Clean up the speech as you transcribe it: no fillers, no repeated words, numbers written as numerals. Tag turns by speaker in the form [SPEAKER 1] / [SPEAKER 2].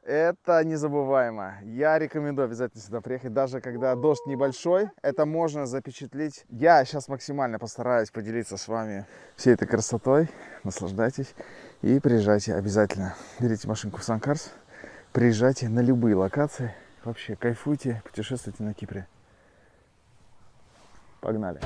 [SPEAKER 1] Это незабываемо. Я рекомендую обязательно сюда приехать, даже когда дождь небольшой. Это можно запечатлеть. Я сейчас максимально постараюсь поделиться с вами всей этой красотой. Наслаждайтесь и приезжайте обязательно. Берите машинку в Сан-Карс, приезжайте на любые локации. Вообще кайфуйте, путешествуйте на Кипре. Погнали!